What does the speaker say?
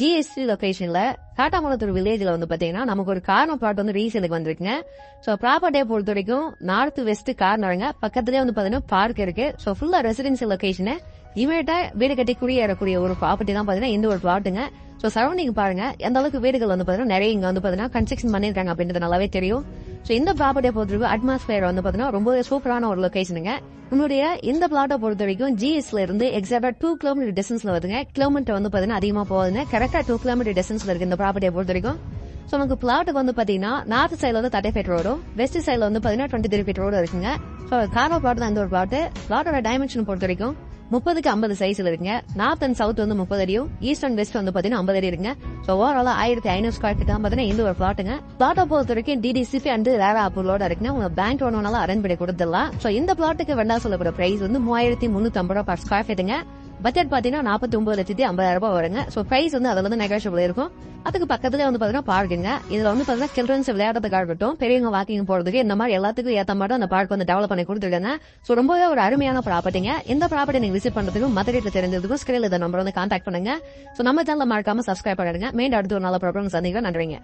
GST லொகேஷன்ல காட்டாமலத்தூர் வில்லேஜ்ல வந்து பாத்தீங்கன்னா நமக்கு ஒரு கார்னர் பிளாட் வந்து ரீசேலுக்கு வந்திருக்குங்க. சோ ப்ராப்பர்ட்டியை பொறுத்த வரைக்கும் நார்த் வெஸ்ட் கார்னருங்க. பக்கத்துலேயே வந்து பாத்தீங்கன்னா பார்க் இருக்கு. சோ ஃபுல்லா ரெசிடென்சியல் லொகேஷன். இமீடியட்டா வீடு கட்டி குடியேறக்கூடிய ஒரு ப்ராப்பர்ட்டி தான் பாத்தீங்கன்னா இந்த ஒரு பிளாட்டுங்க. சோ சரௌண்டிங் பாருங்க எந்த அளவுக்கு வீடுகள் வந்து பாத்தீங்கன்னா நிறைய இங்க வந்து பாத்தீங்கன்னா கன்ஸ்ட்ரக்ஷன் பண்ணிருக்காங்க அப்படின்றது நல்லாவே தெரியும். சோ இந்த ப்ராப்பர்ட்டியை பொறுத்தவரைக்கும் அட்மாஸ்பியர் வந்து பாத்தீங்கன்னா ரொம்ப சூப்பரான ஒரு லொகேஷனுங்க. உங்களுடைய இந்த பிளாட்டை பொறுத்த வரைக்கும் ஜிஎஸ்ல இருந்து எக்ஸாக்டா 2 கிலோமீட்டர் டிஸ்டன்ஸ்ல வருதுங்க. கிலோமீட்டர் வந்து பாத்தீங்கன்னா அதிகமா போகுதுங்க. கரெக்டா 2 கிலோமீட்டர் டிஸ்டன்ஸ்ல இருக்கு இந்த ப்ராப்பர்ட்டியை பொறுத்த வரைக்கும். சோ நமக்கு பிளாட்டுக்கு வந்து பாத்தீங்கன்னா நார்த் சைட்ல வந்து 30 ஃபீட் ரோடும், வெஸ்ட் சைட்ல வந்து பாத்தீங்கன்னா 23 ஃபீட் ரோடு இருக்குங்க. சோ கார்னர் பிளாட் தான் இந்த ஒரு பிளாட். பிளாட்டோட டைமென்ஷன் பொறுத்த வரைக்கும் 30க்கு 50 சைஸ்ல இருக்குங்க. நார்த் அண்ட் சவுத் வந்து 30 அடியும், ஈஸ்ட் அண்ட் வெஸ்ட் வந்து பாத்தீங்கன்னா 50 அடி இருக்குங்க. சோ ஓவரால் 1500 ஸ்கொயர் ஃபீட் தான் பாத்தீங்கன்னா இந்த ஒரு பிளாட்டுங்க. பிளாட்டை பொறுத்த வரைக்கும் டிடிசிபி அண்ட் ரேரா அப்ரூவலோட இருக்குங்க. உங்க பேங்க் லோனால அரேஞ்ச் பண்ணி கொடுத்துடலாம். சோ இந்த பிளாட்டுக்கு வேண்டா சொல்லப்படுற பிரைஸ் வந்து 3350 ரூபாய் பர் ஸ்கொயர் ஃபீட்டுங்க. பட்ஜெட் பாத்தீங்கன்னா 49,50,000 ரூபாய் வருங்க. சோ பிரைஸ் வந்து அதுல வந்து நெகோஷியபிள் இருக்கும். அதுக்கு பக்கத்துல வந்து பாத்தீங்கன்னா பார்க்குங்க. இதுல வந்து பாத்தீங்கன்னா சில்ட்ரன்ஸ் விளையாடுறதுக்காக இருக்கட்டும், பெரியவங்க வாக்கிங் போறதுக்கு இந்த மாதிரி எல்லாத்துக்கும் ஏத்த மாதிரி அந்த பார்க் வந்து டெவலப் பண்ணி கொடுத்துருக்காங்க. சோ ரொம்பவே ஒரு அருமையான ப்ராப்பர்ட்டிங்க. இந்த ப்ராப்பர்ட்டி நீங்க விசிட் பண்றதுக்கும் மத்த ரேட்ல தெரிஞ்சதுக்கும் ஸ்கிரீன்ல இந்த நம்பர் வந்து கான்டாக்ட் பண்ணுங்க. சோ நம்ம சேனலை மறக்காம சப்ஸ்கிரைப் பண்ணிடுங்க. மெயின் அடுத்து ஒரு நல்ல ப்ராப்ளம் சந்திக்கிறேன். நன்றிங்க.